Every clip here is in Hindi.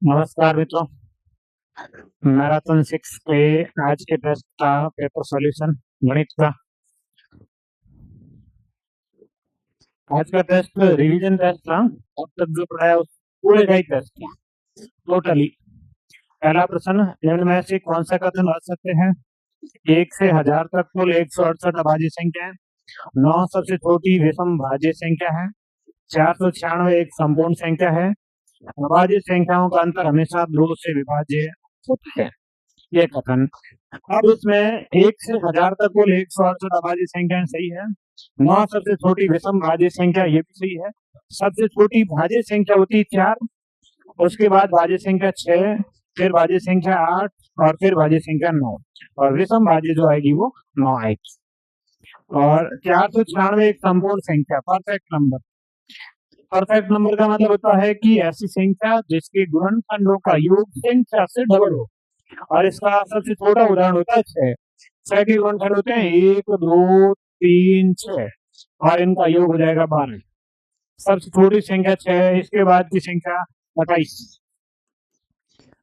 नमस्कार मित्रों। मैराथन 6 के आज के टेस्ट का पेपर सॉल्यूशन गणित का। आज का टेस्ट रिवीजन टेस्ट था। अब तक जो पढ़ाया उस पूरे का ही टेस्ट था टोटली। पहला प्रश्न, निम्न में से कौन सा कथन रख सकते हैं? 1 से 1000 तक कुल 168 अभाज्य संख्या है। 9 सबसे छोटी विषम भाज्य संख्या है। 496 एक संपूर्ण संख्या है। अभाज्य संख्याओं का अंतर हमेशा 2 से विभाज्य होता है। ये कथन। अब इसमें 1 से 1000 तक कुल 168 अभाज्य संख्याएं सही है। 9 सबसे छोटी विषम भाज्य संख्या ये भी सही है। सबसे छोटी भाज्य संख्या होती है 4, उसके बाद भाज्य संख्या 6, फिर भाज्य संख्या 8 और फिर भाज्य संख्या 9 और विषम भाज्य जो आएगी वो 9 आएगी। और 496 एक संपूर्ण संख्या, परफेक्ट नंबर। परफेक्ट नंबर का मतलब होता है कि ऐसी संख्या जिसके गुणनखंडों का योग संख्या से डबल हो। और इसका सबसे छोटा उदाहरण होता है 6। 6 के गुणनखंड होते हैं 1, 2, 3, 6 और इनका योग हो जाएगा 12। सबसे छोटी संख्या 6, इसके बाद की संख्या 28।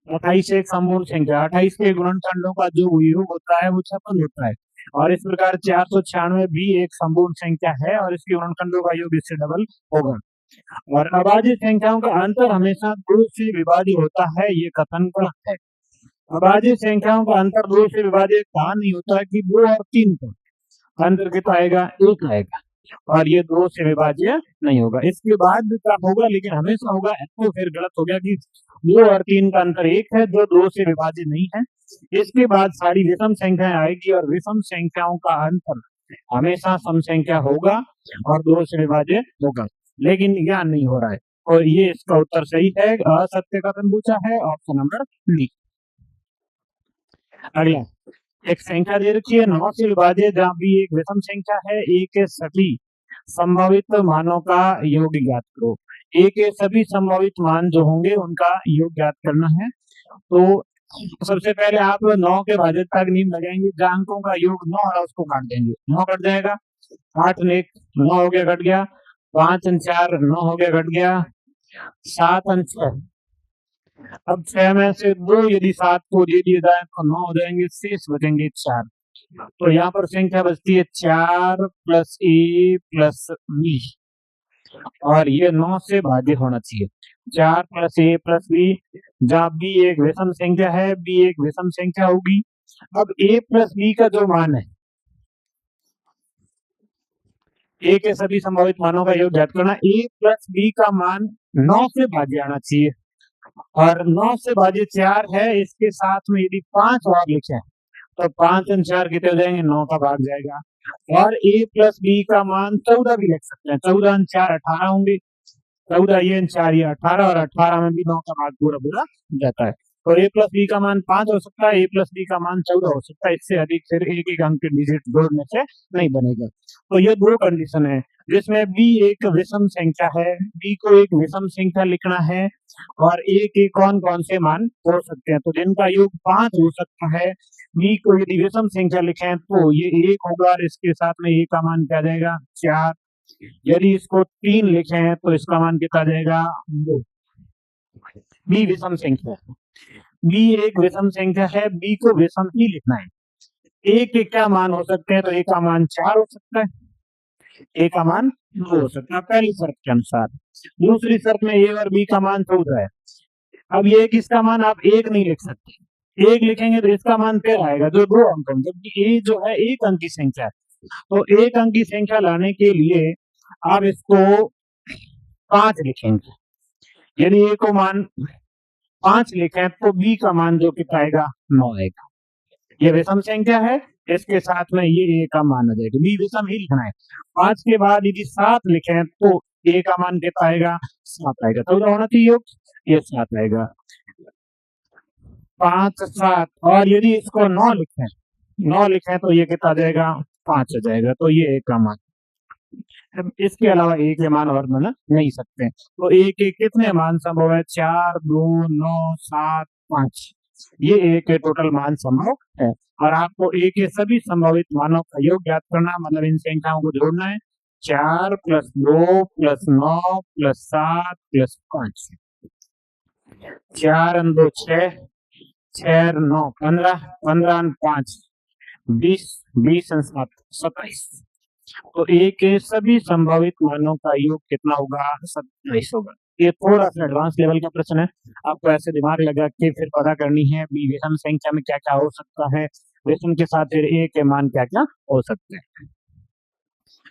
28 एक संपूर्ण संख्या। 28 के गुणनखंडों का जो योग होता है वो 56 होता है। और इस प्रकार 496 भी एक संपूर्ण संख्या है और इसके गुणनखंडों का योग इससे डबल होगा। और अभाज्य संख्याओं का अंतर हमेशा 2 से विभाज्य होता है, ये कथन गलत है। अभाज्य संख्याओं का अंतर 2 से विभाज्य कहा नहीं होता है कि 2 और 3 का अंतर कितना आएगा? 1 आएगा और ये 2 से विभाज्य नहीं होगा। इसके बाद भी क्या होगा, लेकिन हमेशा होगा। तो फिर गलत हो गया कि 2 और 3 का अंतर 1 है जो 2 से विभाज्य नहीं है। इसके बाद सारी विषम संख्याएं आएगी और विषम संख्याओं का अंतर हमेशा सम संख्या होगा और 2 से विभाज्य होगा, लेकिन यह नहीं हो रहा है। और ये इसका उत्तर सही है। असत्य कथन पूछा है, ऑप्शन नंबर डी। अगला, एक संख्या दे रखी है 9 से विभाज्य जहाँ भी एक विषम संख्या है। ए के सभी संभावित मानों का योग ज्ञात करो। ए के सभी संभावित मान जो होंगे उनका योग ज्ञात करना है। तो सबसे पहले आप 9 के भाज्यता का नियम लगाएंगे। जहाँ अंकों का योग 9 है उसको काट देंगे, 9 कट जाएगा। 8 ने 9 हो गया, कट गया। 5 और 4 9 हो गया, कट गया। 7 और 6, अब 6 में से 2 यदि 7 को दे दिए जाए तो 9 हो जाएंगे, शेष बचेंगे 4। तो यहाँ पर संख्या बचती है 4 प्लस ए प्लस बी और ये 9 से भाज्य होना चाहिए। 4 प्लस ए प्लस बी, जहाँ बी एक विषम संख्या है, बी एक विषम संख्या होगी। अब ए प्लस बी का जो मान है, ए के सभी संभावित मानों का योग ज्ञात करना। ए प्लस बी का मान 9 से भाज्य आना चाहिए और 9 से भाज्य 4 है। इसके साथ में यदि 5 भाग लिखे तो 5 और 4 कितने हो जाएंगे? 9 का भाग जाएगा। और ए प्लस बी का मान 14 भी लिख सकते हैं। 14 और 4 18 होंगे। 14 ये 4 ये 18 और 18 में भी 9 का भाग पूरा पूरा जाता है। तो ए प्लस बी का मान 5 हो सकता है, ए प्लस बी का मान 14 हो सकता है। इससे अधिक फिर एक एक अंक के डिजिट जोड़ने से नहीं बनेगा। तो ये 2 कंडीशन है जिसमें बी एक विषम संख्या है, बी को एक विषम संख्या लिखना है और ए के कौन कौन से मान हो सकते हैं। तो जिनका योग 5 हो सकता है, बी को यदि विषम संख्या लिखें तो ये 1 होगा और इसके साथ में ए का मान क्या जाएगा? 4। यदि इसको 3 लिखें तो इसका मान कितना जाएगा? 2। बी विषम संख्या है, बी एक विषम संख्या है, बी को विषम ही लिखना है। ए के क्या मान हो सकते हैं? तो ए का मान 4 हो सकता है, ए का मान 2 हो सकता है पहली शर्त के अनुसार। दूसरी शर्त में ए और बी का मान 14 है। अब ये किसका मान आप 1 नहीं लिख सकते, 1 लिखेंगे तो इसका मान फिर आएगा जो 2 अंक है, जबकि ए जो है 1 अंक की संख्या है। तो 1 अंक की संख्या लाने के लिए आप इसको 5 लिखेंगे। यदि ए को मान 5 लिखें तो बी का मान जो कितना आएगा? 9 आएगा। ये विषम संख्या है, इसके साथ में ये ए का मान आ जाएगा। बी विषम ही लिखना है। 5 के बाद यदि 7 लिखें तो ए का मान कितना आएगा? 7 आएगा। तो होना चाहिए योग, ये 7 आएगा। 5 7 और यदि इसको 9 लिखें तो ये कितना जाएगा? 5 आ जाएगा। तो ये ए का मान। इसके अलावा ए के मान और बना नहीं सकते। तो ए के कितने मान संभव है? 4 2 9 7 5, ये ए के टोटल मान संभव है। और आपको ए के सभी संभावित मानों का योग ज्ञात करना, मतलब इन संख्याओं को जोड़ना है। 4 + 2 + 9 + 7 + 5। 4 और 2 6, 6 और 9 15, 15 और 5 20, 20 और 7 27। तो ए के सभी संभावित मानों का योग कितना होगा? 27 होगा। ये थोड़ा सा एडवांस लेवल का प्रश्न है, आपको ऐसे दिमाग लगा के फिर पता करनी है विषम संख्या में क्या क्या हो सकता है, विषम के साथ फिर ए के मान क्या क्या हो सकते हैं।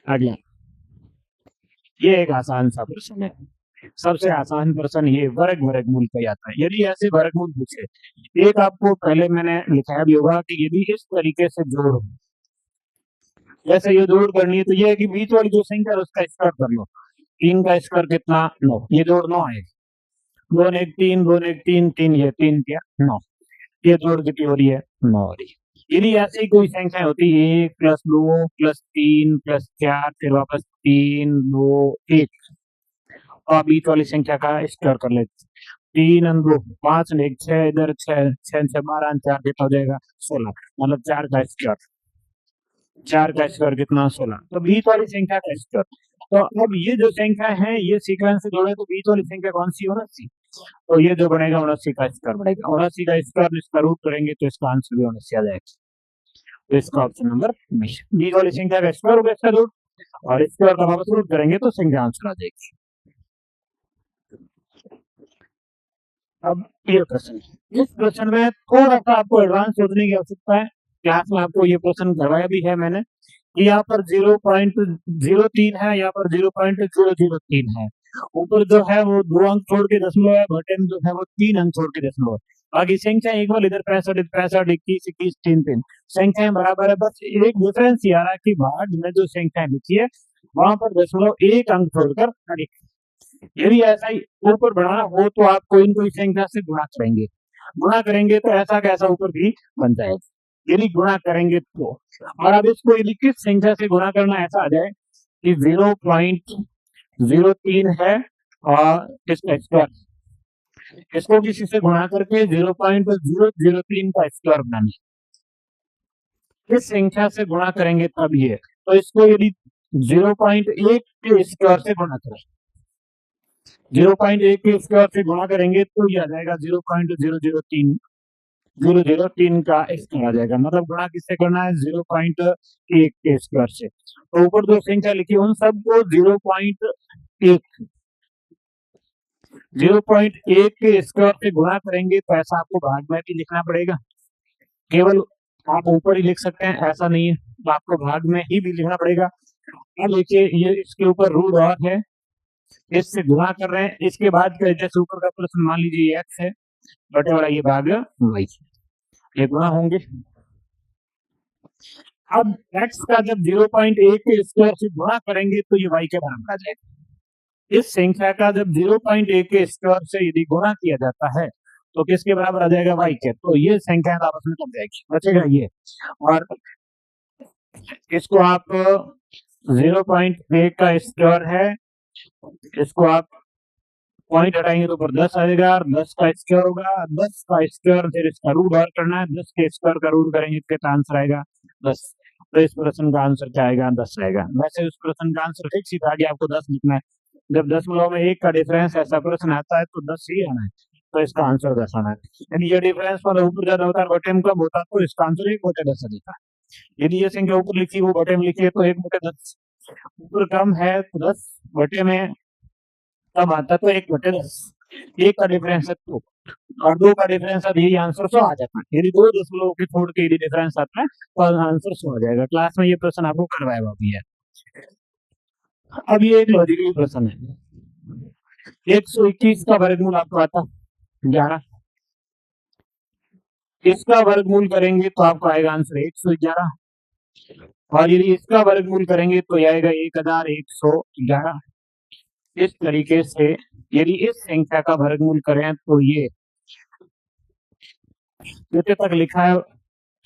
अगला, ये एक आसान सा प्रश्न है, सबसे आसान प्रश्न ये वर्गमूल कहलाता है। यदि ऐसे वर्गमूल पूछे, एक आपको पहले मैंने लिखाया भी होगा कि यदि इस तरीके से जोड़, जैसे ये जोड़ करनी है तो ये है कि बीच वाली जो संख्या है उसका स्क्वायर कर लो। 3 का स्क्वायर कितना? 9, ये जोड़ 9 आएगा। 2 और 1 3, 2 और 1 3, 3 ये 3 क्या 9, ये जोड़ कितनी हो रही है? 9 हो रही है। यदि ऐसी कोई संख्या होती है 1 प्लस 2 प्लस 3 प्लस 4 फिर वापस 3 2 1, तो आप बीच वाली संख्या का स्क्वायर कर लेते। 3 और 2 5 और 1 6, इधर 6 6 से 12 4 कितना हो जाएगा? 16, मतलब 4 का स्क्वायर, 4 का स्क्वायर कितना? 16। तो बीच वाली संख्या का स्क्वायर। तो अब ये जो संख्या है ये सीक्वेंस से जोड़े तो बीच वाली संख्या कौन सी? 79। तो ये जो बनेगा 79 का स्क्वायर बनेगा। 79 का स्क्वायर इसका रूट करेंगे तो इसका आंसर भी 79 आ जाएगा। तो इसका ऑप्शन नंबर बीच वाली संख्या का स्क्वायर होगा इसका रूट, और स्क्वायर का वापस रूट करेंगे तो संख्या आंसर आ जाएगी। अब ये प्रश्न, इस प्रश्न में थोड़ा सा आपको एडवांस सोचने की आवश्यकता है। क्लास में आपको ये प्रश्न करवाया भी है मैंने कि यहाँ पर 0.03 है, यहाँ पर 0.003 है। ऊपर जो है वो 2 अंक छोड़ के दशमलव है, बटे में जो है वो 3 अंक छोड़ के दशमलव है। बाकी संख्या एक बार इधर 65 65 21 21 3 3 संख्याएं बराबर है। बस एक डिफरेंस ये आ रहा है कि भाग में जो संख्या लिखी है वहां पर दशमलव एक अंक छोड़कर अधिक। यदि ऐसा ही ऊपर बढ़ाना हो तो आप कोई न कोई संख्या से गुणा करेंगे तो ऐसा कैसा ऊपर भी बन जाएगा। यदि गुणा करेंगे तो, और अब इसको यदि किस संख्या से गुणा करना ऐसा आ जाए कि 0.03 है और इसका स्क्वायर, इसको किसी से गुणा करके 0.003 का स्क्वायर बनाना, किस संख्या से गुणा करेंगे तब ये, तो इसको यदि 0.1 के स्क्वायर से गुणा करें, 0.1 के स्क्वायर से गुणा करेंगे तो ये आ जाएगा 0.003 का स्क्वायर आ जाएगा। मतलब गुणा किससे करना है? 0.1 के स्क्वायर से। तो ऊपर जो संख्या लिखी उन सबको 0.1 के स्क्वायर से गुणा करेंगे तो ऐसा आपको भाग में भी लिखना पड़ेगा। केवल आप ऊपर ही लिख सकते हैं ऐसा नहीं है, तो आपको भाग में ही भी लिखना पड़ेगा। अब देखिए ये इसके ऊपर रूट और है, इससे गुणा कर रहे हैं, इसके बाद जैसे ऊपर का प्रश्न मान लीजिए x है, बटे वाला ये भाग y, ये गुणा होंगे। अब x का जब 0.1 के स्क्वायर से गुणा करेंगे तो ये y के बराबर आ जाएगा। इस संख्या का जब 0.1 के स्क्वायर से यदि गुणा किया जाता है तो किसके बराबर आ जाएगा? y के। तो ये संख्या आपस में कट जाएगी, बचेगा ये, और इसको आप 0.1 का स्क्वायर है, इसको आप पॉइंट हटाएंगे तो ऊपर 10 आएगा, और 10 का स्क्वायर होगा, 10 का स्क्वायर फिर इसका रूट और करना है, 10 के स्क्वायर का रूट करेंगे तो आंसर आएगा 10। तो इस प्रश्न का आंसर क्या आएगा? 10 आएगा। वैसे उस प्रश्न का आंसर फिक्स ही था कि आपको 10 लिखना है। जब दशमलव में 1 का डिफरेंस ऐसा प्रश्न आता है तो 10 ही आना है, तो इसका आंसर 10 आना है। यदि ये डिफरेंस मतलब ऊपर ज्यादा होता है बटे में कम होता तो इसका आंसर 1/10 देता। यदि ये संख्या ऊपर लिखी वो बटे में लिखी है तो 1/10, ऊपर कम है तो 10, बटे में कम आता तो 1/10। 1 का डिफरेंस है 2 और 2 का डिफरेंस है, यही आंसर 100 आ जाता है। यदि 2 दशमलव के छोड़ के यदि डिफरेंस आता है तो आंसर 100 आ जाएगा। क्लास में ये प्रश्न आपको करवाया हुआ भी है। अब ये एक लॉजिकल प्रश्न है। 121 का वर्गमूल आपको आता 11, इसका वर्गमूल करेंगे तो आपको आएगा आंसर 111, और यदि इसका वर्गमूल करेंगे तो आएगा 1111। इस तरीके से यदि इस संख्या का वर्गमूल करें तो ये कितने तक लिखा है?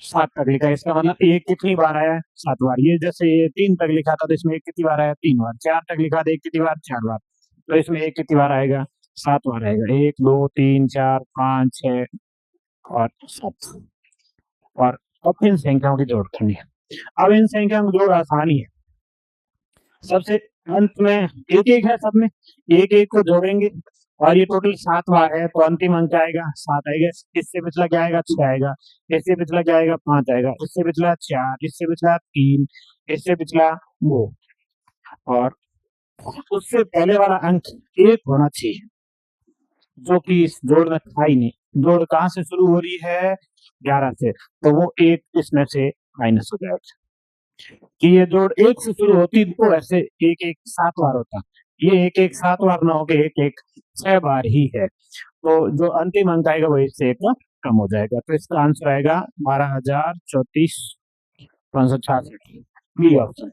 7 तक लिखा है। इसका मतलब एक कितनी बार आया है? 7 बार। ये जैसे 3 तक लिखा था तो इसमें एक कितनी बार आया? 3 बार। 4 तक लिखा था एक कितनी बार? 4 बार। तो इसमें एक कितनी बार आएगा? 7 बार आएगा। 1 2 3 4 5 6 और 7। और अब इन संख्याओं की जोड़ करनी है। अब इन संख्याओं की जोड़ आसानी है। सबसे अंत में एक एक है, सब में एक एक को जोड़ेंगे और ये टोटल 7 बार है, तो अंतिम अंक क्या आएगा? 7 आएगा। इससे पिछला क्या आएगा? 6 आएगा। इससे पिछला क्या आएगा? 5 आएगा। इससे पिछला 4, इससे पिछला 3, इससे पिछला 2, और उससे पहले वाला अंक 1 होना चाहिए, जो कि इस जोड़ में था ही नहीं। जोड़ कहाँ से शुरू हो रही है? 11 से, तो वो 1 इसमें से माइनस हो जाएगा। कि ये जोड़ 1 से शुरू होती तो ऐसे 1 1 7 बार होता, ये 1 1 7 बार ना होके 1 1 6 बार ही है, तो जो अंतिम अंक आएगा वो इससे एक कम हो जाएगा। तो इसका आंसर आएगा 12,034,566, बी ऑप्शन।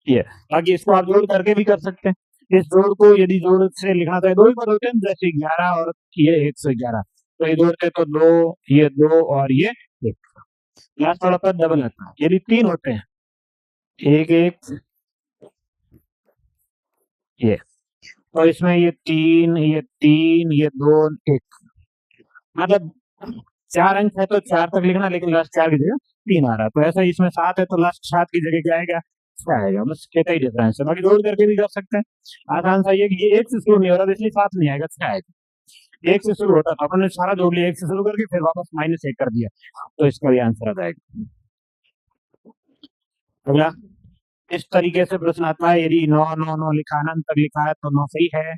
ये बाकी इसको आप जोड़ करके भी कर सकते हैं। इस जोड़ को यदि जोड़ से लिखना तो दो ही पद होते हैं, जैसे 11 और ये 111, तो ये जोड़ते तो 2, ये 2 और ये 1, लास्ट वाला पद डबल आता है। यदि 3 होते हैं, 1 1 ये, तो इसमें ये 3, ये 3, ये 2 1, मतलब 4 अंक है तो 4 तक लिखना, लेकिन लास्ट 4 की जगह 3 आ रहा है। तो ऐसा इसमें 7 है तो लास्ट 7 की जगह क्या आएगा? 6 आएगा। बस इतना ही डिफरेंस है, बाकी जोड़ करके भी कर सकते हैं। आसान सा ये कि ये 1 से शुरू नहीं हो रहा, इसलिए 7 नहीं आएगा, 6 आएगा। 1 से शुरू होता था, अपन ने सारा जोड़ लिया 1 से शुरू करके, फिर वापस -1 कर दिया, तो इसका भी आंसर आ जाएगा। अगला इस तरीके से प्रश्न आता है, यदि 9 9 9 लिखा अनंत तक लिखा है तो 9 सही है।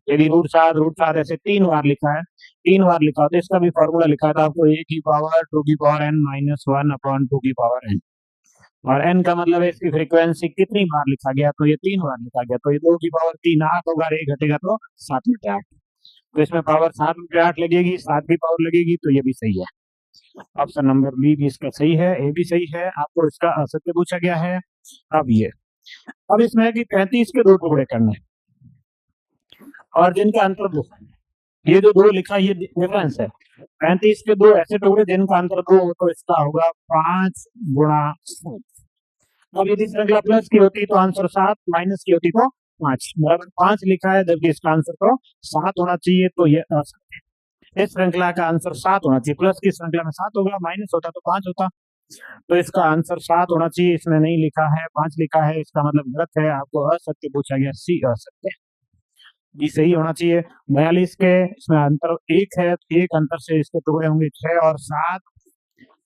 यदि √7 ऐसे 3 बार लिखा है, 3 बार लिखा हो, तो इसका भी फॉर्मूला लिखा था आपको, a की पावर 2 की पावर n माइनस 1 अपॉन 2 की पावर n, और n का मतलब है इसकी फ्रीक्वेंसी कितनी बार लिखा गया, तो ये 3 बार लिखा गया, तो ये 2 की पावर 3 8 होगा, 1 घटेगा तो 7 बटे 8, तो इसमें पावर 7 बटे 8 लगेगी, 7 की पावर लगेगी, तो ये भी सही है। ऑप्शन नंबर बी भी इसका सही है, ए भी सही है। आपको इसका असत्य पूछा गया है। अब इसमें है कि 35 के 2 टुकड़े करने और जिनका अंतर 2, ये जो 2 लिखा ये डिफरेंस है। 35 के 2 ऐसे टुकड़े जिनका अंतर 2 हो, तो इसका होगा 5 गुणा 7। अब यदि श्रृंखला प्लस की होती तो आंसर 7, माइनस की होती तो 5, बराबर 5 लिखा है, जबकि इसका आंसर तो 7 होना चाहिए, तो ये असत्य है। इस श्रृंखला का आंसर 7 होना चाहिए, प्लस की श्रृंखला में 7 होगा, माइनस होता तो 5 होता, तो इसका आंसर 7 होना चाहिए, इसमें नहीं लिखा है, 5 लिखा है, इसका मतलब गलत है। आपको असत्य पूछा गया, सी असत्य, बी सही होना चाहिए। 42 के इसमें अंतर 1 है, 1 अंतर से इसके टुकड़े होंगे 6 और 7,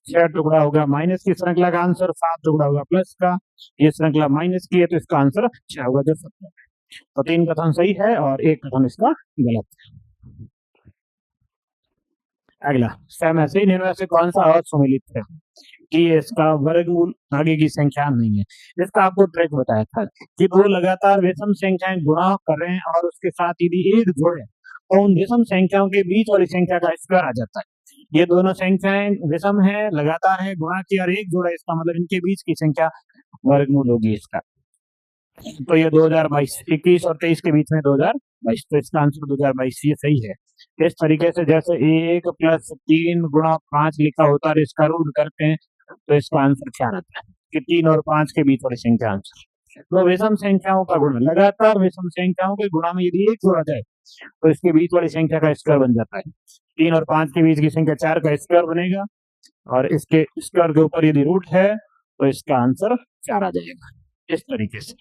6 टुकड़ा होगा माइनस की श्रृंखला का आंसर, 7 टुकड़ा होगा प्लस का, ये श्रृंखला माइनस की है तो इसका आंसर 6 होगा, जो सत्य है। तो 3 कथन सही है और 1 कथन इसका गलत है। अगला, समय से निम्न से कौन सा असुमेलित है कि इसका वर्गमूल आगे की संख्या नहीं है। इसका आपको ट्रिक बताया था कि दो लगातार विषम संख्याएं गुणा कर रहे हैं और उसके साथ यदि एक जोड़े तो उन विषम संख्याओं के बीच वाली संख्या का स्क्वायर आ जाता है। ये दोनों संख्याएं विषम है, लगातार है, गुणा किया और एक जोड़ा, इसका मतलब इनके बीच की संख्या वर्गमूल होगी इसका। तो ये 2022, 21 और 23 के बीच में 2022, तो इसका आंसर 2022 ये सही है। इस तरीके से जैसे 1 + 3 गुणा 5 लिखा होता है, इसका रूट करते हैं तो इसका आंसर क्या रहता है कि 3 और 5 के बीच वाली संख्या आंसर। तो विषम संख्याओं का गुणा, लगातार विषम संख्याओं के गुणा में यदि एक जोड़ा जाए तो इसके बीच वाली संख्या का स्क्वायर बन जाता है। 3 और 5 के बीच की संख्या 4 का स्क्वायर बनेगा, और इसके स्क्वायर के ऊपर यदि रूट है तो इसका आंसर 4 आ जाएगा। इस तरीके से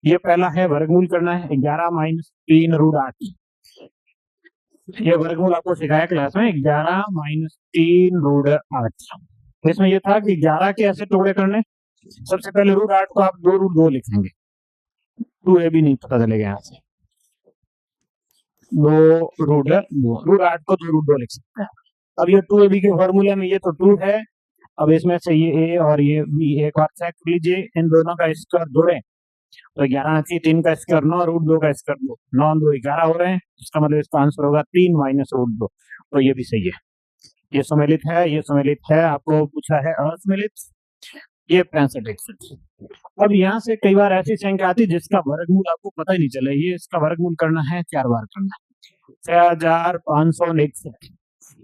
ये पहला है, वर्गमूल करना है 11 - 3 √8। ये वर्गमूल आपको सिखाया क्लास में, 11 - 3 √8। इसमें ये था कि 11 के ऐसे टुकड़े करने, सबसे पहले √8 को आप 2√2 लिखेंगे, 2a भी नहीं पता चलेगा यहाँ से, 2√2, √8 को 2√2 लिख सकते हैं। अब ये 2ab के फॉर्मूले में ये तो 2 है, अब इसमें से ये a और ये b एक बार चेक कर लीजिए, इन दोनों का स्क्वायर जोड़ें तो 11 × 3 का स्क्वायर 9, √2 का स्क्वायर 2, 9 2 11 हो रहे हैं, इसका मतलब इसका आंसर होगा 3 - √2, तो ये भी सही है। ये सम्मिलित है, ये सम्मिलित है। आपको पूछा है असम्मिलित, ये 65 61। अब यहाँ से कई बार ऐसी संख्या आती है जिसका वर्गमूल आपको पता ही नहीं चला, ये इसका वर्गमूल करना है 4 बार करना है, 6561।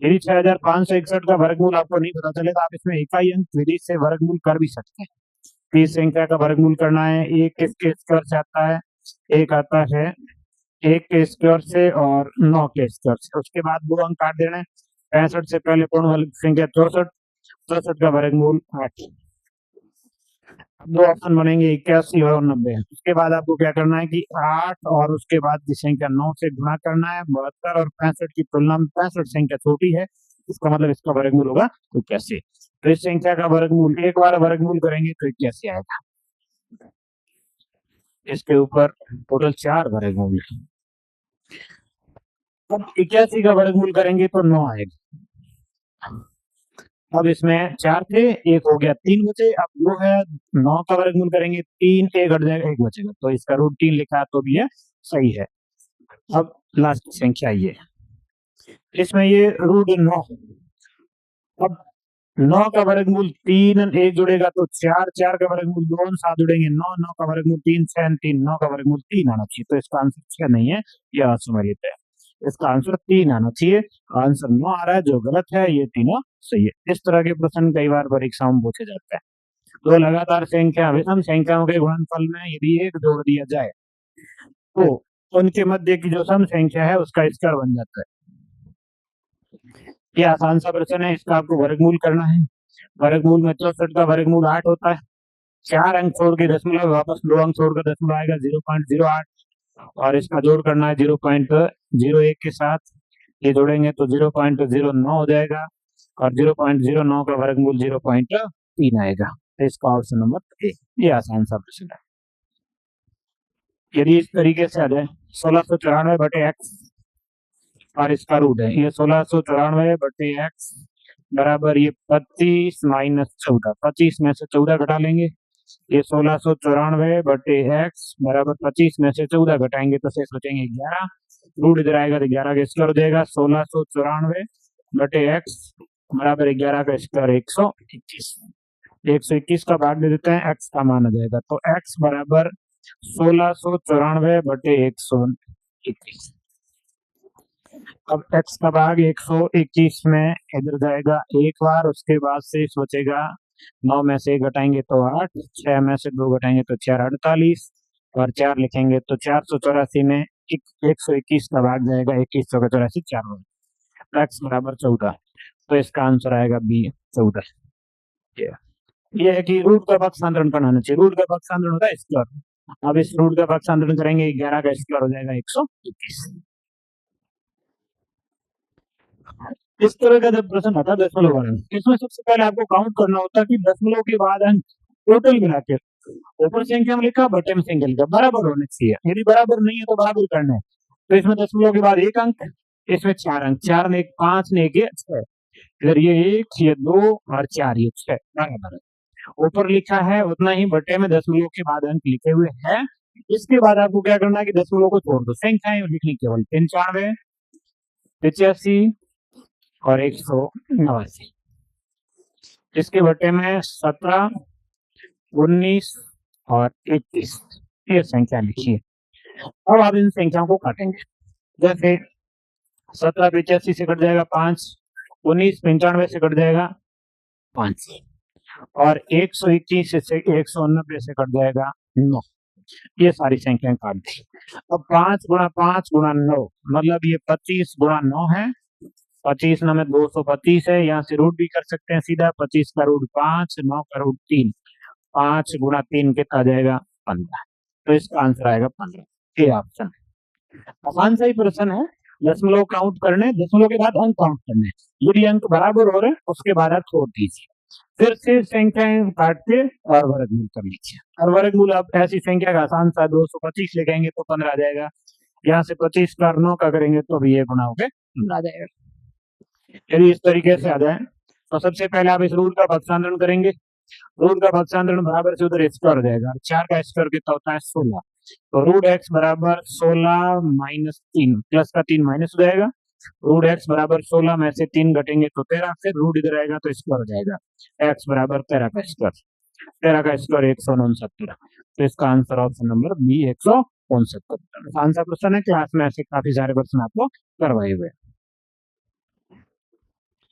यदि 6561 का वर्गमूल आपको नहीं पता चले तो आप इसमें इकाई अंक विधि से वर्गमूल कर भी सकते हैं। इस संख्या का वर्गमूल करना है, एक किसके स्क्वायर से आता है, एक आता है 1 के स्क्वायर से और 9 के स्क्वायर से, उसके बाद 2 अंक काट देना है। 65 से पहले पूर्ण वाली संख्या 64, 64 का वर्गमूल 8। दो ऑप्शन बनेंगे 81 और 90। उसके बाद आपको क्या करना है कि 8 और उसके बाद की संख्या 9 से गुणा करना है। 72 और 65 की तुलना में 65 संख्या छोटी है, इसका मतलब इसका वर्गमूल होगा 81। तो इस संख्या का वर्गमूल एक बार वर्गमूल करेंगे तो 81 आएगा। इसके ऊपर टोटल 4 वर्गमूल है। अब 81 का वर्गमूल करेंगे तो 9 आएगा। अब इसमें 4 थे, एक हो गया, 3 बचे। अब 2 है, 9 का वर्गमूल करेंगे 3, एक हट जाएगा, एक बचेगा, तो इसका रूट 3 लिखा है तो भी ये सही है। अब लास्ट संख्या ये, इसमें ये रूट 9। अब 9 का वर्गमूल 3, एक जुड़ेगा तो 4, 4 का वर्गमूल 2, 7 जुड़ेंगे 9, 9 का वर्गमूल 3, 6, 3, 9 का वर्गमूल 3 आना चाहिए। तो इसका आंसर 6 नहीं है, यह असमर्थ है। इसका आंसर 3 आना चाहिए, आंसर 9 आ रहा है जो गलत है, ये तीनों सही है। इस तरह के प्रश्न कई बार परीक्षाओं में पूछे जाते हैं। तो लगातार संख्या विषम संख्याओं के गुणनफल में यदि एक जोड़ दिया जाए तो उनके मध्य की जो सम संख्या है उसका स्क्वायर बन जाता है। ये आसान सा प्रश्न है, इसका आपको वर्गमूल करना है। वर्गमूल में 64 का वर्गमूल 8 होता है। 4 अंक छोड़ के दशमलव, वापस 2 अंक छोड़कर दशमलव आएगा 0.08, और इसका जोड़ करना है 0.01 के साथ। ये जोड़ेंगे तो 0.09 हो जाएगा, और 0.09 का वर्गमूल 0.3 आएगा। तो इसका ऑप्शन नंबर ए, ये आसान सा प्रश्न है। यदि इस तरीके से आ जाए 1694 बटे एक्स और इसका रूट है, ये 1694 बटे एक्स बराबर ये 25 माइनस 14, 25 में से 14 घटा लेंगे। ये 1694 बटे एक्स बराबर 25 में से 14 घटाएंगे तो शेष बचेंगे 11। रूट इधर आएगा तो 11 का स्क्वायर हो जाएगा। 1694 बटे एक्स बराबर 11 का स्क्वायर 121। 121 का भाग दे देते हैं, एक्स का मान आ जाएगा। तो एक्स बराबर 1694 बटे 121। अब x का भाग 121 में इधर जाएगा एक बार, उसके बाद से बचेगा 9 में से 1 घटाएंगे तो 8, 6 में से 2 घटाएंगे तो 4, 48, और 4 लिखेंगे तो 484 में 121 का भाग जाएगा 21 चौका 84, 4 x बराबर 14। तो इसका आंसर आएगा बी 14। ये है कि रूट का पक्षांतरण बनाना चाहिए। रूट का पक्षांतरण होता है स्क्वायर। अब इस रूट का पक्षांतरण करेंगे 11 का स्क्वायर हो जाएगा 121। इस तरह का जब प्रश्न आता है दशमलव वाला, इसमें सबसे पहले आपको काउंट करना होता है कि दशमलव के बाद अंक टोटल मिला के ऊपर संख्या में लिखा, बटे में संख्या लिखा, बराबर होने चाहिए। यदि बराबर नहीं है तो बराबर करना है। तो इसमें दशमलव के बाद एक अंक, इसमें 4 अंक, 4 ने 1, 5 ने 1, 6, इधर ये 1, ये 2 और 4, ये 6 बराबर है। ऊपर लिखा है उतना ही बटे में दशमलव के बाद अंक लिखे हुए हैं। इसके बाद आपको क्या करना है कि दशमलव को छोड़ दो, संख्याएं लिखनी केवल 95, 85 और 189। इसके बटे में 17, 19 और 21 ये संख्या लिखिए। अब आप इन संख्याओं को काटेंगे। जैसे 17 85 से कट जाएगा 5, 19 95 से कट जाएगा 5, और 121 से 189 से कट जाएगा 9। ये सारी संख्याएं काट दी। अब 5 गुणा 5 गुणा 9 मतलब ये 25 गुणा 9 है। 25 में 225 है, यहाँ से रूट भी कर सकते हैं सीधा। 25 का रूट 5, 9 का रूट 3, 5 गुणा 3 कितना आ जाएगा 15। तो इसका आंसर आएगा 15, ये ऑप्शन। आसान सा ही प्रश्न है, दशमलव काउंट करने, दशमलव के बाद अंक काउंट करने। यदि अंक बराबर हो रहे उसके बाद आप छोड़ दीजिए, फिर से संख्याएं काट के और वर्गमूल कर लीजिए। और वर्गमूल आप ऐसी संख्या का आसान सा 225 लिखेंगे तो 15 आ जाएगा। यहाँ से 25 का 9 का करेंगे तो भी ये गुणा होकर 15 आ जाएगा। यदि इस तरीके से आ जाए तो सबसे पहले आप इस रूट का पक्षांतरण करेंगे। रूट का पक्षांतरण बराबर से उधर स्क्वायर हो जाएगा। 4 का स्क्वायर कितना होता है 16, तो रूट एक्स बराबर 16 माइनस 3, प्लस का 3 माइनस हो जाएगा। रूट एक्स बराबर 16 में से 3 घटेंगे तो 13, फिर रूट इधर आएगा तो स्क्वायर हो जाएगा। एक्स बराबर 13 का स्क्वायर, 13 का स्क्वायर 169। तो इसका answer option number B 169। Answer question है, क्लास में ऐसे काफी सारे क्वेश्चन आपको करवाए हुए।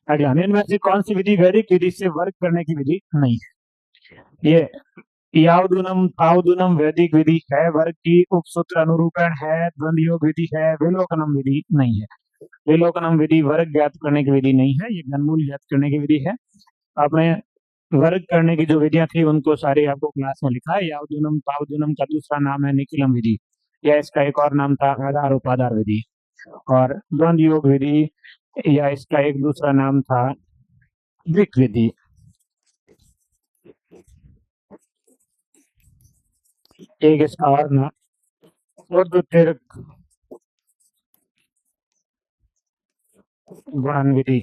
अगला, इनमें से कौन सी विधि वैदिक विधि से वर्ग करने की विधि नहीं है? ये यावदुनम तावदुनम वैदिक विधि है, वर्ग की उपसूत्र अनुरूपण है, द्वंद्व योग विधि है, विलोकनम विधि नहीं है। विलोकनम विधि वर्ग ज्ञात करने की विधि नहीं है, ये घनमूल ज्ञात करने की विधि है। आपने वर्ग करने की जो विधियां थी उनको सारी आपको क्लास में लिखा है। यावदुनम तावदुनम का दूसरा नाम है निखिलम विधि, या इसका एक और नाम था आधार उपाधार विधि, और द्वंद्व योग विधि, या इसका एक दूसरा नाम था द्विक विधि। एक इसका और नाम ऊर्ध्वतिर्क गुणन विधि।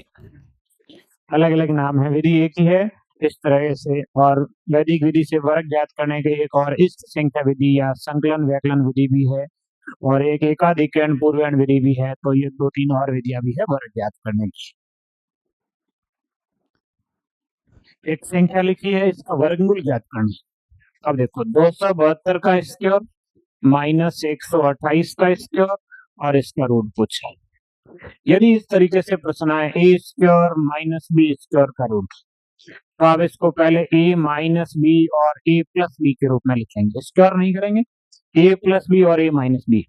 अलग अलग नाम है, विधि एक ही है इस तरह से। और वैदिक विधि से वर्ग ज्ञात करने के एक और इष्ट संख्या विधि या संकलन व्याकलन विधि भी है, और एक एकाधिकरण पूर्वण विधि भी है। तो ये दो तीन और विधियां भी है वर्ग ज्ञात करने की। एक संख्या लिखी है, इसका वर्गमूल ज्ञात करना। अब देखो 272 का स्क्वायर माइनस 128 का स्क्वायर और इसका रूट पूछा। यदि इस तरीके से प्रश्न आए ए स्क्वायर माइनस बी स्क्वायर का रूट, तो आप इसको पहले ए माइनस बी और ए प्लस बी के रूप में लिखेंगे, स्क्वायर नहीं करेंगे। ए प्लस बी और ए माइनस बी,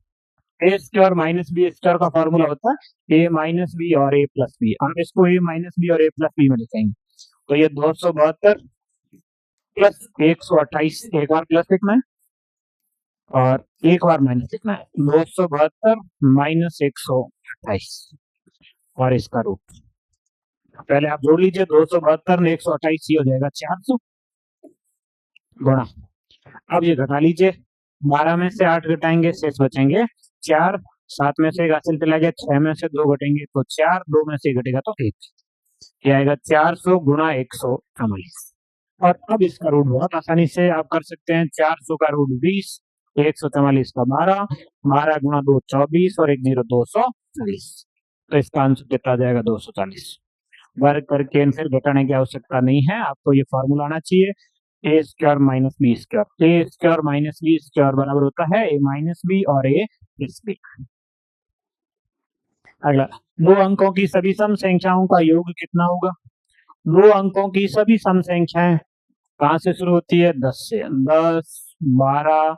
ए स्क्वायर माइनस बी स्क्वायर का फॉर्मूला होता है ए माइनस बी और ए प्लस बी। हम इसको ए माइनस बी और ए प्लस बी में लिखेंगे। तो ये 272 प्लस 128, एक बार प्लस लिखना है और एक बार माइनस लिखना है। 272 माइनस 128 और इसका रूट पहले आप जोड़ लीजिए। 272 ने 128 हो जाएगा 400 गुणा। अब ये घटा लीजिए, 12 में से 8 घटाएंगे, शेष बचेंगे 4। 7 में से एक हासिल चला गया, 6 में से 2 घटेंगे तो 4, 2 में से घटेगा तो 1। ये आएगा 400 गुणा 144। और अब इसका रूट बहुत आसानी से आप कर सकते हैं। 400 का रूट 20, 144 का 12, 12 गुणा 2 24 और 1 0 240। तो इसका आंसर कितना आ जाएगा 240। वर्ग करके फिर घटाने की आवश्यकता नहीं है, आपको ये फॉर्मूला आना चाहिए ए स्क्वायर माइनस बी स्क्वायर। ए स्क्वायर माइनस बी स्क्वायर बराबर होता है ए माइनस बी और ए प्लस बी। अगला, दो अंकों की सभी सम संख्याओं का योग कितना होगा। दो अंकों की सभी सम संख्याएं कहां से शुरू होती है, 10 से। 10, 12,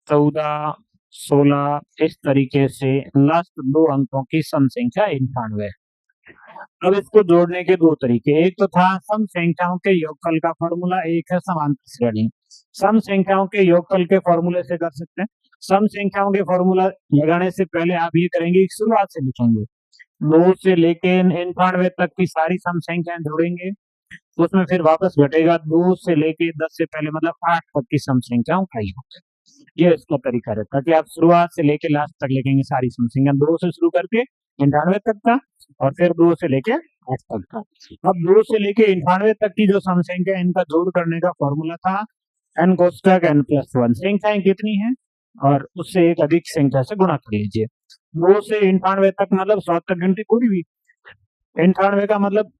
14, 16, इस तरीके से लास्ट दो अंकों की सम संख्या 98। अब इसको जोड़ने के दो तरीके, एक तो था सम संख्याओं के योगफल का फॉर्मूला, एक है समांतर श्रेणी। सम संख्याओं के योगफल के फॉर्मूले से कर सकते हैं। सम संख्याओं के फॉर्मूला लगाने से पहले आप ये करेंगे, शुरुआत से लिखेंगे 2 से लेके 99 तक की सारी सम संख्याएं जोड़ेंगे, उसमें फिर वापस घटेगा 2 से लेके 10 से पहले मतलब 8 तक की सम संख्याओं का योग। ये इसका तरीका रहता है कि आप शुरुआत से लेके लास्ट तक लिखेंगे सारी सम संख्या, 2 से शुरू करके 99 तक का और फिर 2 से लेके 8 तक का। अब 2 से लेके 98 तक की जो सम संख्या इनका जोड़ करने का फॉर्मूला था n कोष्टक n प्लस 1। संख्याएं कितनी है और उससे एक अधिक संख्या से गुणा कर लीजिए। 2 से 98 तक मतलब 100 तक गिनती पूरी हुई। 98 का मतलब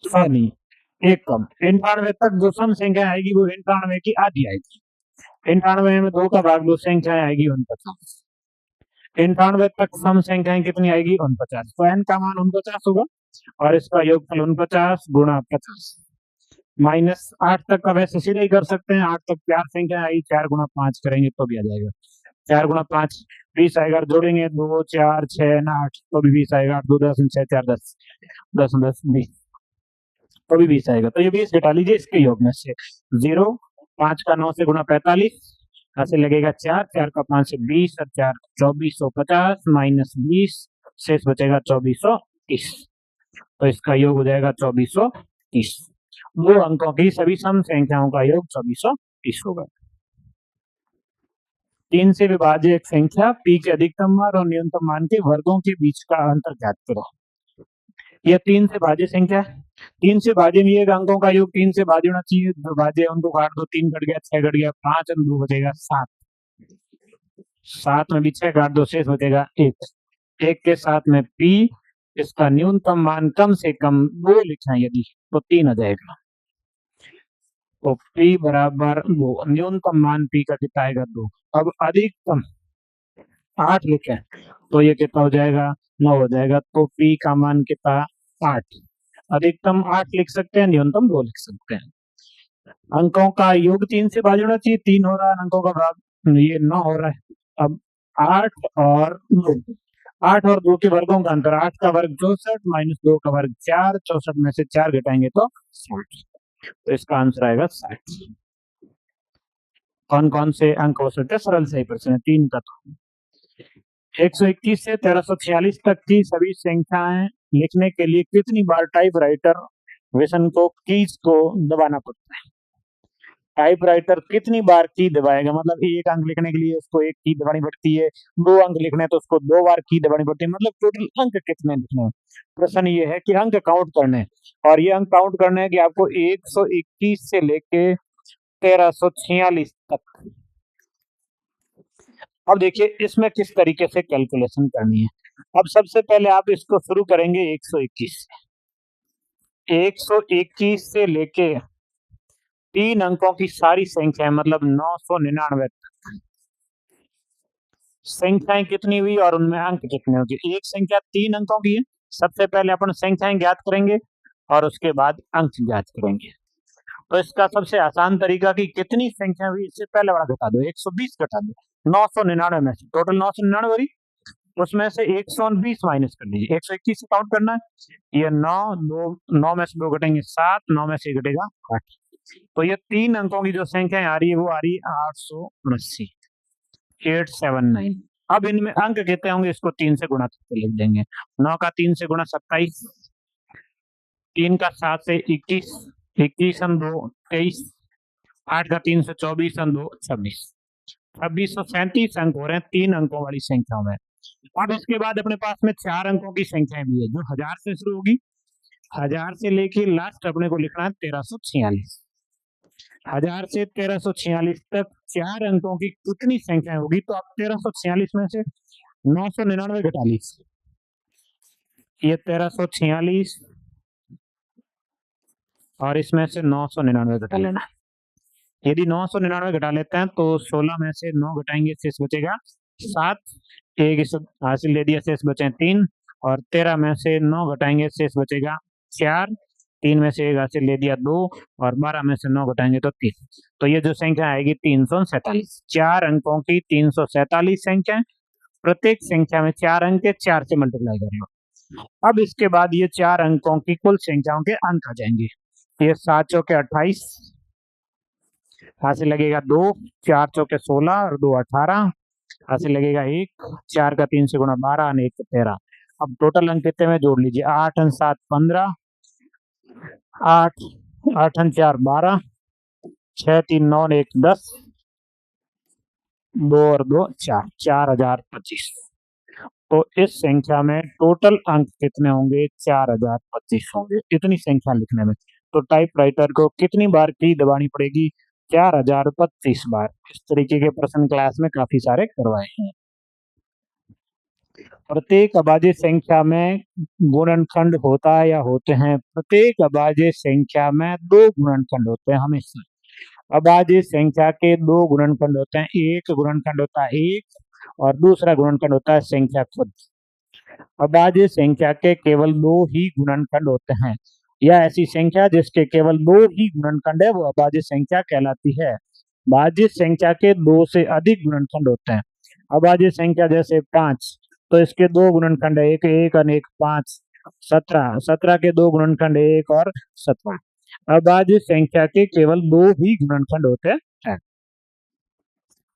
100 नहीं, एक कम। 98 तक जो सम संख्या आएगी वो 98 की आधी आएगी। 98 में 2 का भाग 2 संख्याएं आएगी 49। 98 तक सम संख्याएं कितनी आएगी, 49। तो n का मान 49 होगा और इसका योगफल 49 गुणा 50 माइनस 8 तक का वैसे सीधे ही कर सकते हैं। 8 तक 4 संख्या आई, 4 गुणा 5 करेंगे तो भी आ जाएगा। 4 गुणा 5 20 आएगा, जोड़ेंगे 2 4 6 8 तो भी 20 आएगा। 2 10 6 4 10 10 10 20 तो भी 20 आएगा। तो ये 20 घटा लीजिए इसके योग में से। 0, 5 का 9 से गुणा 45, ऐसे लगेगा 4, 4 का 5 से 20 और 4 2450 माइनस 20, शेष बचेगा 2430। तो इसका योग हो जाएगा 2430। दो अंकों की सभी सम संख्याओं का योग 2430 होगा। 3 से विभाज्य एक संख्या p के अधिकतम मान और न्यूनतम मान के वर्गों के बीच का अंतर ज्ञात करो। यह 3 से भाज्य संख्या है। 3 से भाज्य में एक अंकों का योग 3 से भाज्य होना चाहिए। जो भाज्य है उनको काट दो, 3 कट गया, 6 कट गया, 5 और 2 बचेगा 7। 7 में भी 6 काट दो, शेष बचेगा 1। 1 के साथ में p, इसका न्यूनतम मान कम से कम 2 लिखना है यदि, तो 3 आ जाएगा। तो p बराबर 2, न्यूनतम मान p का कितना आएगा 2। अब अधिकतम 8 लिखें तो ये कितना हो जाएगा, 9 हो जाएगा। तो p का मान कितना, 8। अधिकतम 8 लिख सकते हैं, न्यूनतम 2 लिख सकते हैं। अंकों का योग 3 से भाज्य होना चाहिए, 3 हो रहा है, अंकों का भाग ये 9 हो रहा है। अब 8 और 2, 8 और 2 के वर्गों का अंतर, 8 का वर्ग 64 माइनस 2 का वर्ग 4, 64 में से 4 घटाएंगे तो 60। तो इसका आंसर आएगा 60। कौन कौन से अंक हो सकते हैं? सरल सही प्रश्न है, 3 का। तो 121 से 1346 तक की सभी संख्याएं लिखने के लिए कितनी बार टाइपराइटर विषम को कीज को दबाना पड़ता है? टाइपराइटर कितनी बार की दबाएगा? मतलब एक अंक लिखने के लिए उसको एक की दबानी पड़ती है, 2 अंक लिखने हैं तो उसको 2 बार की दबानी पड़ती है, मतलब टोटल अंक कितने लिखने हैं? प्रश्न ये है कि अंक काउंट करने हैं, और ये अंक काउंट करने हैं कि आपको 121 से लेके 1346 तक। अब देखिए इसमें किस तरीके से कैलकुलेशन करनी है। अब सबसे पहले आप इसको शुरू करेंगे 121 से। 121 से लेके 3 अंकों की सारी संख्या मतलब 999 तक संख्याएं कितनी हुई और उनमें अंक कितने होंगे? एक संख्या 3 अंकों की है, सबसे पहले अपन संख्याएं ज्ञात करेंगे और उसके बाद अंक ज्ञात करेंगे। तो इसका सबसे आसान तरीका कि कितनी संख्या हुई इससे पहले वाला घटा दो, 120 घटा दो 999 में से, टोटल 999 हुई, उसमें से 120 माइनस कर लीजिए। 121 से काउंट करना है, ये 9 में से 2 घटेंगे 7, 9 में से घटेगा 8। तो ये 3 अंकों की जो संख्या आ रही है वो आ रही है 879, 879। अब इनमें अंक कितने होंगे इसको 3 से गुणा करके लिख देंगे। 9 का 3 से गुणा 27, 3 का 7 से 21, 21 और 2 23, 8 का 3 से 24 और 2 26, 2637 अंक हो रहे हैं 3 अंकों वाली संख्याओं में। अब इसके बाद अपने पास में 4 अंकों की संख्याएं भी है जो 1000 से शुरू होगी। 1000 से लेके लास्ट अपने को लिखना है 1346। 1000 से 1346 तक 4 अंकों की कितनी संख्या होगी? तो आप 1346 में से 999 घटा लीजिए, ये 1346 और इसमें से 999 घटा लेना। यदि 999 घटा लेते हैं तो 16 में से 9 घटाएंगे, शेष बचेगा 7, एक हासिल दे दिया, शेष बचे 3, और 13 में से 9 घटाएंगे, शेष बचेगा 4, 3 में से एक हासिल दे दिया 2, और 12 में से 9 घटाएंगे तो 3। तो ये जो संख्या आएगी 347। 4 अंकों की 347 संख्या, प्रत्येक संख्या में 4 अंक है, 4 से मल्टीप्लाई कर लो। अब इसके बाद ये 4 अंकों की कुल संख्याओं के अंक आ जाएंगे। ये 7 चौके 28, हासिल लगेगा 2, 4 चौके 16 और 2 18, हासिल लगेगा 1, 4 का 3 से गुणा 12 और 1 13। अब टोटल अंक कितने में जोड़ लीजिए, 8 और 7 15, 8 8 और 4 12, 6 3 9 1 10, 2 और 2 4, 4025। तो इस संख्या में टोटल अंक कितने होंगे? 4025 होंगे, इतनी संख्या लिखने में। तो टाइपराइटर को कितनी बार की दबानी पड़ेगी? 4025 बार। इस तरीके के प्रश्न क्लास में काफी सारे करवाए हैं। प्रत्येक अभाज्य संख्या में गुणनखंड होता है या होते हैं? प्रत्येक अभाज्य संख्या में 2 गुणनखंड होते हैं हमेशा। अभाज्य संख्या के 2 गुणनखंड होते हैं, एक गुणनखंड होता है 1 और दूसरा गुणनखंड होता है संख्या खुद। अभाज्य संख्या के केवल 2 ही गुणनखंड होते हैं, या ऐसी संख्या जिसके केवल 2 ही गुणनखंड है वो अभाज्य संख्या कहलाती है। भाज्य संख्या के 2 से अधिक गुणनखंड होते हैं। अभाज्य संख्या जैसे 5, तो इसके 2 गुणनखंड है, एक 1 और एक 5, 17, 17 के 2 गुणनखंड 1 और 17। अभाज्य संख्या के केवल 2 ही गुणनखंड होते हैं।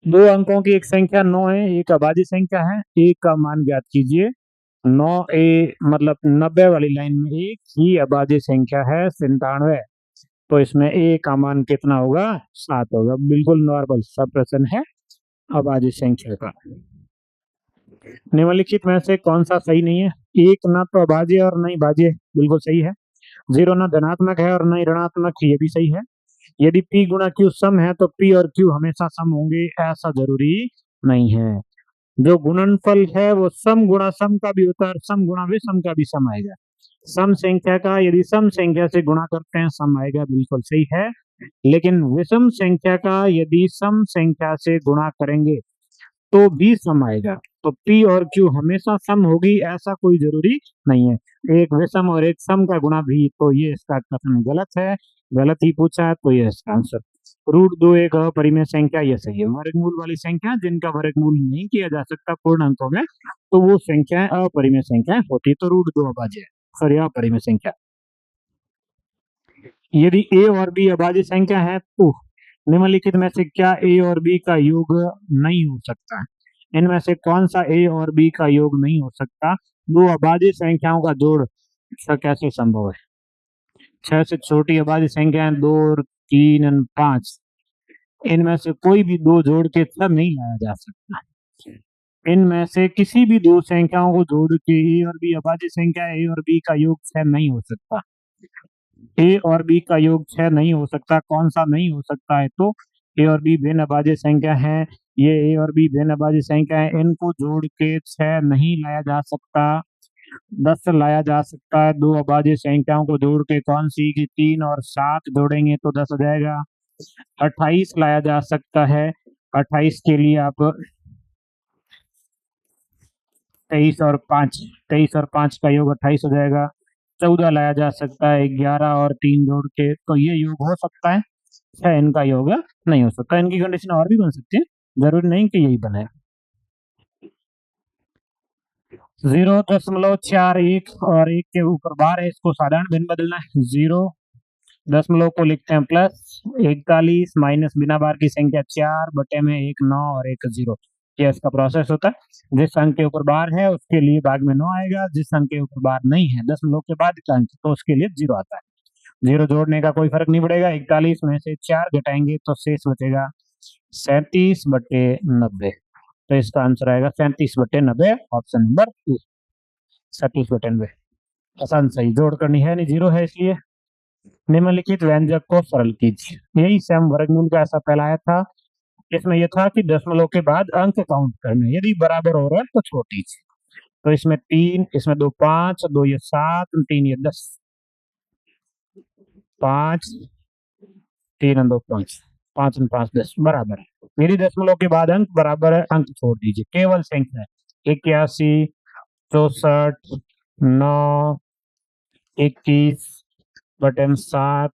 2 अंकों की एक संख्या 9 है, एक अभाज्य संख्या है, एक का मान ज्ञात कीजिए। 9 ए मतलब 90 वाली लाइन में एक ही अभाज्य संख्या है 97, तो इसमें ए का मान कितना होगा? 7 होगा। बिल्कुल नॉर्मल सा प्रश्न है अभाज्य संख्या का। निम्नलिखित में से कौन सा सही नहीं है? एक ना तो अभाज्य और नहीं भाज्य, बिल्कुल सही है। 0 ना धनात्मक है और नहीं ऋणात्मक, ये भी सही है। यदि P गुणा Q सम है तो P और Q हमेशा सम होंगे, ऐसा जरूरी नहीं है। जो गुणनफल है वो सम गुणा सम का भी होता है और सम गुणा विषम का भी सम आएगा। सम संख्या का यदि सम संख्या से गुणा करते हैं सम आएगा, बिल्कुल सही है। लेकिन विषम संख्या का यदि सम संख्या से गुणा करेंगे तो भी सम आएगा। तो P और Q हमेशा सम होगी, ऐसा कोई जरूरी नहीं है। एक विषम और एक सम का गुणा भी, तो ये इसका कथन गलत है, गलत ही पूछा है, तो ये इसका आंसर। √2 एक अपरिमेय संख्या, ये सही है। वर्गमूल वाली संख्या जिनका वर्गमूल नहीं किया जा सकता पूर्ण अंकों में, तो वो संख्याएं अपरिमेय संख्याएं होती, तो √2 अभाज्य है, सॉरी अपरिमेय संख्या। यदि a और b अभाज्य संख्या है तो निम्नलिखित में से क्या a और b का योग नहीं हो सकता है? इनमें से कौन सा a और b का योग नहीं हो सकता? दो अभाज्य संख्याओं का जोड़ कैसे संभव है? 6 से छोटी अभाज्य संख्याएं 2 और 3 और 5, इनमें से कोई भी दो जोड़ के सब नहीं लाया जा सकता। इनमें से किसी भी दो संख्याओं को जोड़ के a और b अभाज्य संख्या a और b का योग 6 नहीं हो सकता। a और b का योग 6 नहीं हो सकता। कौन सा नहीं हो सकता है? तो a और b भिन्न अभाज्य संख्या है। ये a और b भिन्न अभाज्य संख्या है, इनको जोड़ के 6 नहीं लाया जा सकता। 10 लाया जा सकता है। दो अभाज्य संख्याओं को जोड़ के कौन सी की 3 और 7 जोड़ेंगे तो 10 हो जाएगा। 28 लाया जा सकता है। 28 के लिए आप 23 और 5 का योग 28 हो जाएगा। 14 लाया जा सकता है। 11 और 3 जोड़ के, तो ये योग हो सकता है। 6 इनका योग नहीं हो सकता। इनकी कंडीशन और भी बन सकती है, जरूरी नहीं कि यही बने। 0.41 और 1 के ऊपर बार है, इसको साधारण भिन्न बदलना है। 0 को लिखते हैं प्लस 41 माइनस बिना बार की संख्या 4 बटे में 1 9 और 1 0। ये इसका प्रोसेस होता है। जिस अंक के ऊपर बार है उसके लिए भाग में 9 आएगा, जिस अंक के ऊपर बार नहीं है दशमलव के बाद का अंक तो उसके लिए 0 आता है। 0 जोड़ने का कोई फर्क नहीं पड़ेगा। 41 में से 4 घटाएंगे तो शेष बचेगा 37 बटे 90। तो इसका आंसर आएगा 37 बटे 90, ऑप्शन नंबर 37 बटे 90। आसान सही, जोड़ करनी है नहीं, 0 है इसलिए। निम्नलिखित व्यंजक को सरल कीजिए। यही से हम वर्गमूल का ऐसा फैलाया था। इसमें यह था कि दशमलव के बाद अंक काउंट करने, यदि बराबर हो रहा है तो छोटी सी। तो इसमें 3, इसमें 2 5, 2 ये 7, 3 ये 10, 5 3 2 5, 5 5 10 बराबर है। यदि दशमलव के बाद अंक बराबर है, अंक छोड़ दीजिए, केवल संख्या है। 81 64 9 21 बटे 7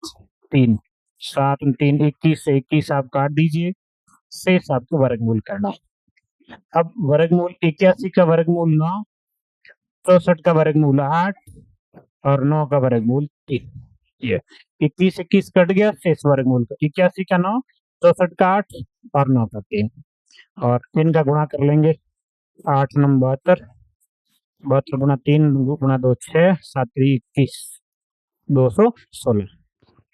3, 7 3 21 से 21 आप काट दीजिए, शेष आपको वर्गमूल करना है। अब वर्गमूल 81 का वर्गमूल 9, 64 का वर्गमूल 8 और 9 का वर्गमूल 3। ये 21 कट गया, शेष वर्गमूल का 81 का 9, 64 का 8 और 9 का 3, और इनका गुणा कर लेंगे। 8 9 72, 72 गुणा 3 गुणा 2 6, 7 21, 216।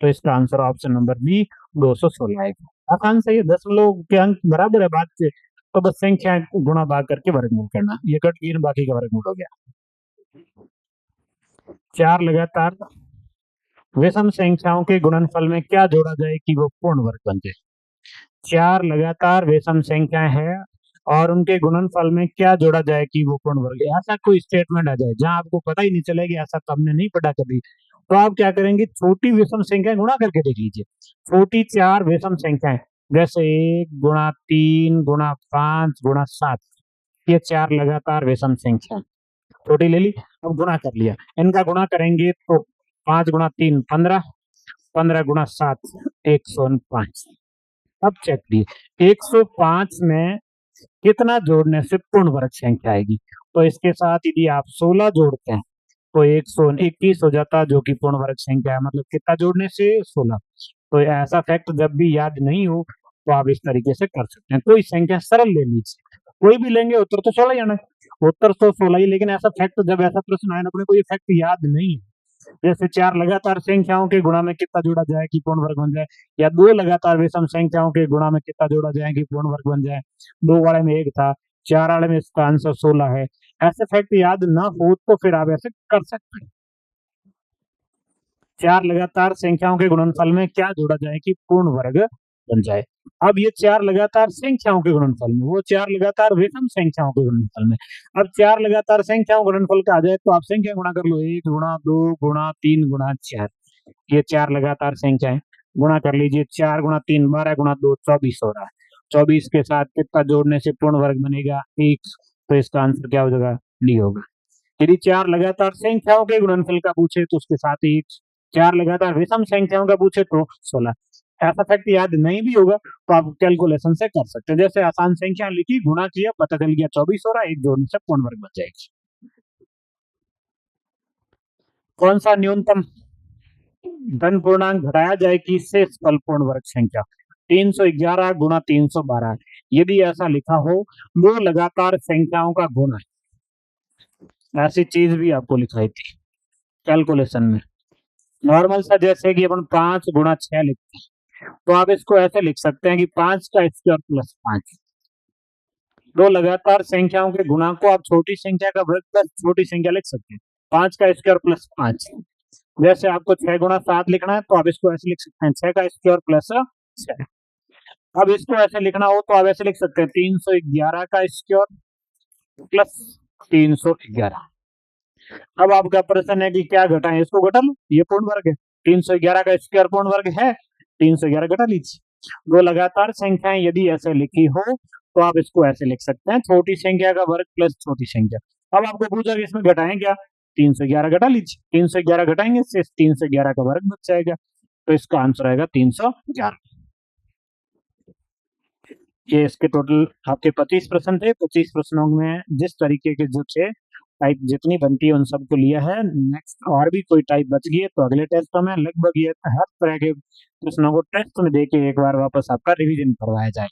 तो इसका आंसर ऑप्शन नंबर बी 216 आएगा। आसान से ये दशमलव के अंक बराबर है बात से, तो बस संख्या गुणा भाग करके वर्गमूल करना। ये कट गई, बाकी का वर्गमूल हो गया। 4 लगातार विषम संख्याओं के गुणनफल में क्या जोड़ा जाए कि वो पूर्ण वर्ग बन जाए? 4 लगातार विषम संख्याएं हैं और उनके गुणनफल में क्या जोड़ा जाए कि वो पूर्ण वर्ग। ऐसा कोई स्टेटमेंट आ जाए जहां आपको पता ही नहीं चलेगा, ऐसा तो हमने नहीं पढ़ा कभी, तो आप क्या करेंगे, छोटी विषम संख्याएं गुणा करके देख लीजिए। छोटी 4 विषम संख्याएं, जैसे 1 गुणा 3 गुणा 5 गुणा 7, ये 4 लगातार विषम संख्या छोटी ले ली। अब गुणा कर लिया, इनका गुणा करेंगे तो 5 गुणा 3 15, 15 गुणा 7 105। अब चेक दिए 105 में कितना जोड़ने से पूर्ण वर्ग संख्या आएगी? तो इसके साथ यदि आप 16 जोड़ते हैं तो 121 हो जाता, जो कि पूर्ण वर्ग संख्या है। मतलब कितना जोड़ने से? 16। तो ऐसा फैक्ट जब भी याद नहीं हो तो आप इस तरीके से कर सकते हैं। कोई संख्या सरल ले लीजिए, कोई भी लेंगे, उत्तर तो 16 ही आना है, उत्तर तो 16 ही। लेकिन ऐसा फैक्ट, जब ऐसा प्रश्न आए अपने को ये फैक्ट याद नहीं है, जैसे 4 लगातार संख्याओं के गुणा में कितना जोड़ा जाए कि पूर्ण वर्ग बन जाए, या 2 लगातार विषम संख्याओं के गुणा में कितना जोड़ा जाए कि पूर्ण वर्ग बन जाए। 2 वाले में 1 था, 4 वाले में इसका आंसर 16 है। ऐसे फैक्ट याद ना हो तो फिर आप ऐसे कर सकते हैं। 4 लगातार संख्याओं के गुणनफल में क्या जोड़ा जाए कि पूर्ण वर्ग बन जाए। अब ये 4 लगातार संख्याओं के गुणनफल में, वो 4 लगातार विषम संख्याओं के गुणनफल में। अब 4 लगातार संख्याओं गुणनफल का आ जाए तो आप संख्या गुणा कर लो, 1 गुणा 2 गुणा 3 गुणा 4। ये 4 लगातार संख्याएं गुणा कर लीजिए। 4 गुणा 3 12 गुणा 2 24 हो रहा है। 24 के साथ कितना जोड़ने से पूर्ण वर्ग बनेगा? 1। तो इसका आंसर क्या हो जाएगा? डी होगा। यदि 4 लगातार संख्याओं के गुणनफल का पूछे तो उसके साथ 1, 4 लगातार विषम संख्याओं का पूछे तो 16। ऐसा फैक्ट याद नहीं भी होगा तो आप कैलकुलेशन से कर सकते हैं। जैसे आसान संख्या लिखी, गुणा किया, पता चल गया 24 हो रहा है, 1 जोड़ने से पूर्ण वर्ग बन जाएगी। कौन सा न्यूनतम धन पूर्णांक घटाया जाए किससे? स्कल पूर्ण वर्ग संख्या। 311 गुणा 312। यदि ऐसा लिखा हो दो लगातार संख्याओं का गुणा, ऐसी चीज भी आपको लिखाई थी कैलकुलेशन में। नॉर्मल सा जैसे कि अपन 5 गुणा 6 लिखते हैं, तो आप इसको ऐसे लिख सकते हैं कि 5 का स्क्वायर प्लस 5। दो लगातार संख्याओं के गुणा को आप छोटी संख्या का वर्ग प्लस छोटी संख्या लिख सकते हैं। 5 का स्क्वायर प्लस 5। जैसे आपको 6 गुणा 7 लिखना है तो आप इसको ऐसे लिख सकते हैं 6 का स्क्वायर प्लस 6। अब इसको ऐसे लिखना हो तो आप ऐसे लिख सकते हैं 311 का स्क्वायर प्लस 311। अब आपका प्रश्न है कि क्या घटाएं, इसको घटा लो, ये पूर्ण वर्ग है। 311 का स्क्वायर पूर्ण वर्ग है, 311 घटा लीजिए। दो लगातार संख्याएं यदि ऐसे लिखी हो तो आप इसको ऐसे लिख सकते हैं छोटी संख्या का वर्ग प्लस छोटी संख्या। अब आपको पूछा कि इसमें घटाएं क्या, 311 घटा लीजिए। 311 घटाएंगे इससे 311 का वर्ग बच जाएगा, तो इसका आंसर आएगा 311। ये इसके टोटल आपके 25 प्रश्न थे। 25 प्रश्नों में जिस तरीके के जो थे टाइप जितनी बनती है उन सबको लिया है। नेक्स्ट और भी कोई टाइप बच गई है तो अगले टेस्ट में लगभग ये हर तरह के प्रश्नों को टेस्ट में देके एक बार वापस आपका रिवीजन करवाया जाए।